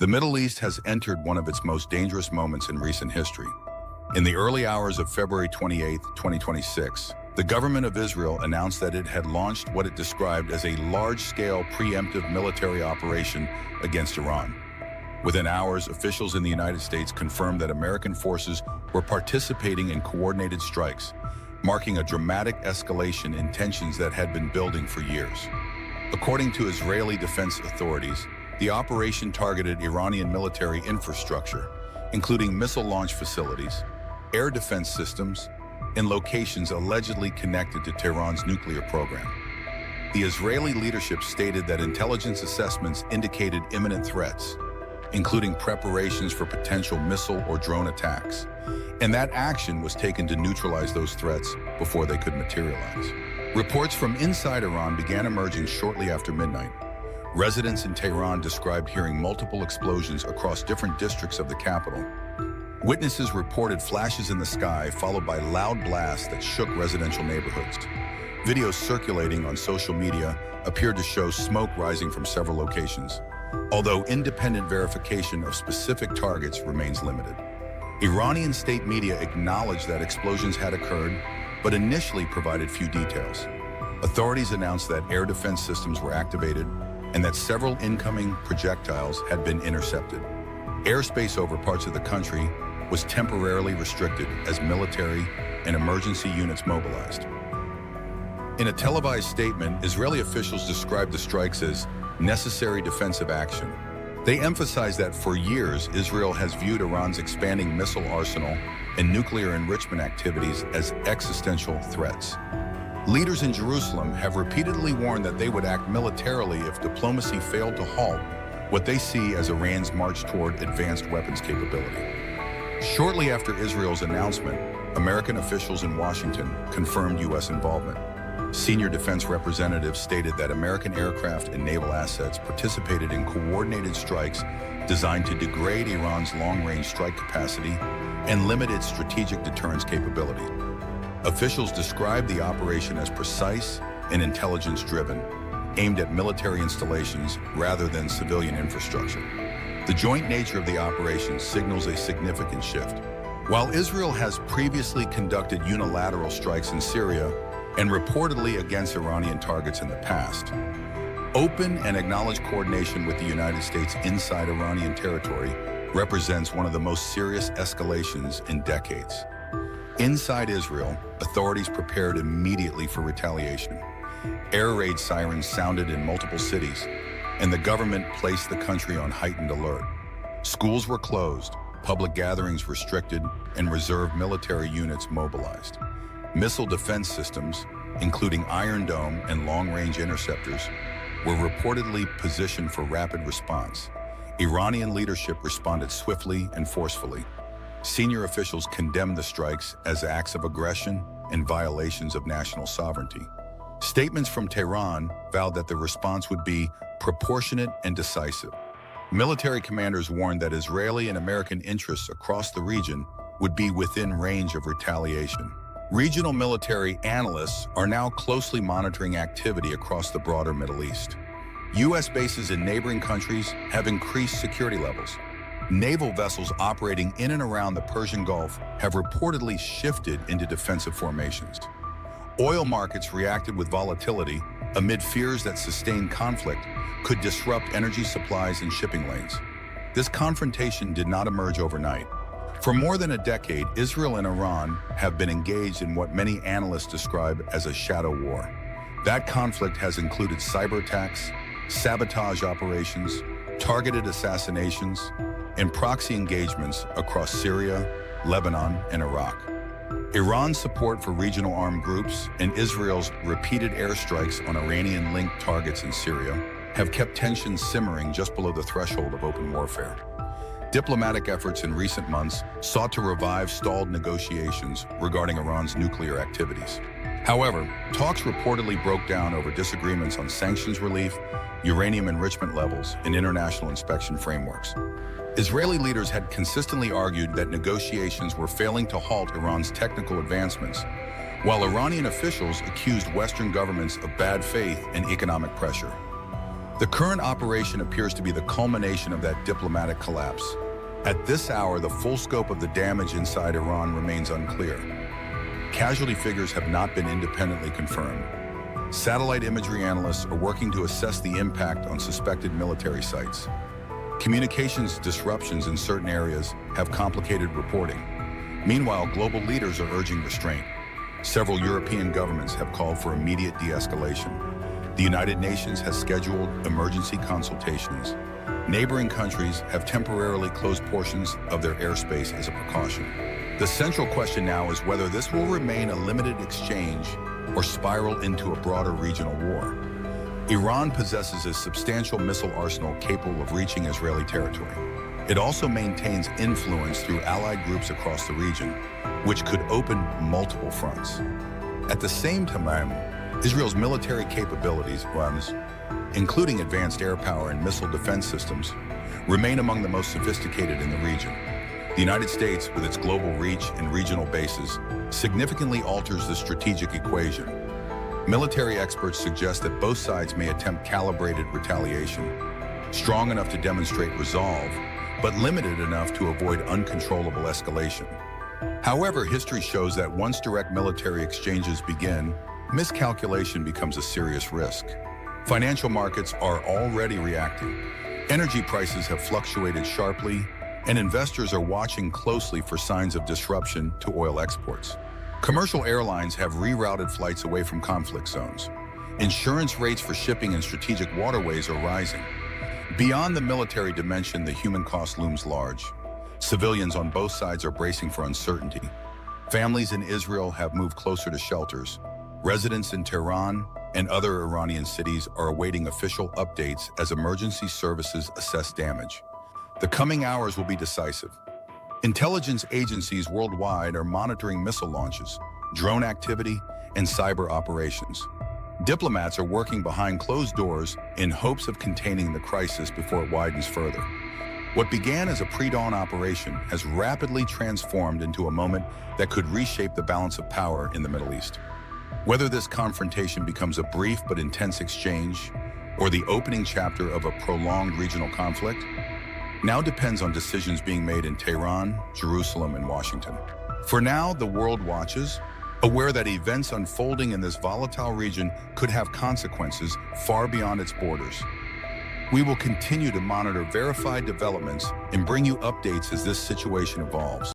The Middle East has entered one of its most dangerous moments in recent history. In the early hours of February 28, 2026, the government of Israel announced that it had launched what it described as a large-scale preemptive military operation against Iran. Within hours, officials in the United States confirmed that American forces were participating in coordinated strikes, marking a dramatic escalation in tensions that had been building for years. According to Israeli defense authorities, the operation targeted Iranian military infrastructure, including missile launch facilities, air defense systems, and locations allegedly connected to Tehran's nuclear program. The Israeli leadership stated that intelligence assessments indicated imminent threats, including preparations for potential missile or drone attacks, and that action was taken to neutralize those threats before they could materialize. Reports from inside Iran began emerging shortly after midnight. Residents in Tehran described hearing multiple explosions across different districts of the capital. Witnesses reported flashes in the sky followed by loud blasts that shook residential neighborhoods. Videos circulating on social media appeared to show smoke rising from several locations, although independent verification of specific targets remains limited. Iranian state media acknowledged that explosions had occurred, but initially provided few details. Authorities announced that air defense systems were activated and that several incoming projectiles had been intercepted. Airspace over parts of the country was temporarily restricted as military and emergency units mobilized. In a televised statement, Israeli officials described the strikes as necessary defensive action. They emphasized that for years, Israel has viewed Iran's expanding missile arsenal and nuclear enrichment activities as existential threats. Leaders in Jerusalem have repeatedly warned that they would act militarily if diplomacy failed to halt what they see as Iran's march toward advanced weapons capability. Shortly after Israel's announcement, American officials in Washington confirmed U.S. involvement. Senior defense representatives stated that American aircraft and naval assets participated in coordinated strikes designed to degrade Iran's long-range strike capacity and limit its strategic deterrence capability. Officials described the operation as precise and intelligence-driven, aimed at military installations rather than civilian infrastructure. The joint nature of the operation signals a significant shift. While Israel has previously conducted unilateral strikes in Syria and reportedly against Iranian targets in the past, open and acknowledged coordination with the United States inside Iranian territory represents one of the most serious escalations in decades. Inside Israel, authorities prepared immediately for retaliation. Air raid sirens sounded in multiple cities, and the government placed the country on heightened alert. Schools were closed, public gatherings restricted, and reserve military units mobilized. Missile defense systems, including Iron Dome and long-range interceptors, were reportedly positioned for rapid response. Iranian leadership responded swiftly and forcefully. Senior officials condemned the strikes as acts of aggression and violations of national sovereignty. Statements from Tehran vowed that the response would be proportionate and decisive. Military commanders warned that Israeli and American interests across the region would be within range of retaliation. Regional military analysts are now closely monitoring activity across the broader Middle East. U.S. bases in neighboring countries have increased security levels. Naval vessels operating in and around the Persian Gulf have reportedly shifted into defensive formations. Oil markets reacted with volatility amid fears that sustained conflict could disrupt energy supplies and shipping lanes. This confrontation did not emerge overnight. For more than a decade, Israel and Iran have been engaged in what many analysts describe as a shadow war. That conflict has included cyber attacks, sabotage operations, targeted assassinations, and proxy engagements across Syria, Lebanon, and Iraq. Iran's support for regional armed groups and Israel's repeated airstrikes on Iranian-linked targets in Syria have kept tensions simmering just below the threshold of open warfare. Diplomatic efforts in recent months sought to revive stalled negotiations regarding Iran's nuclear activities. However, talks reportedly broke down over disagreements on sanctions relief, uranium enrichment levels, and international inspection frameworks. Israeli leaders had consistently argued that negotiations were failing to halt Iran's technical advancements, while Iranian officials accused Western governments of bad faith and economic pressure. The current operation appears to be the culmination of that diplomatic collapse. At this hour, the full scope of the damage inside Iran remains unclear. Casualty figures have not been independently confirmed. Satellite imagery analysts are working to assess the impact on suspected military sites. Communications disruptions in certain areas have complicated reporting. Meanwhile, global leaders are urging restraint. Several European governments have called for immediate de-escalation. The United Nations has scheduled emergency consultations. Neighboring countries have temporarily closed portions of their airspace as a precaution. The central question now is whether this will remain a limited exchange or spiral into a broader regional war. Iran possesses a substantial missile arsenal capable of reaching Israeli territory. It also maintains influence through allied groups across the region, which could open multiple fronts. At the same time, Israel's military capabilities, including advanced air power and missile defense systems, remain among the most sophisticated in the region. The United States, with its global reach and regional bases, significantly alters the strategic equation. Military experts suggest that both sides may attempt calibrated retaliation, strong enough to demonstrate resolve, but limited enough to avoid uncontrollable escalation. However, history shows that once direct military exchanges begin, miscalculation becomes a serious risk. Financial markets are already reacting. Energy prices have fluctuated sharply, and investors are watching closely for signs of disruption to oil exports. Commercial airlines have rerouted flights away from conflict zones. Insurance rates for shipping and strategic waterways are rising. Beyond the military dimension, the human cost looms large. Civilians on both sides are bracing for uncertainty. Families in Israel have moved closer to shelters. Residents in Tehran and other Iranian cities are awaiting official updates as emergency services assess damage. The coming hours will be decisive. Intelligence agencies worldwide are monitoring missile launches, drone activity, and cyber operations. Diplomats are working behind closed doors in hopes of containing the crisis before it widens further. What began as a pre-dawn operation has rapidly transformed into a moment that could reshape the balance of power in the Middle East. Whether this confrontation becomes a brief but intense exchange or the opening chapter of a prolonged regional conflict now depends on decisions being made in Tehran, Jerusalem, and Washington. For now, the world watches, aware that events unfolding in this volatile region could have consequences far beyond its borders. We will continue to monitor verified developments and bring you updates as this situation evolves.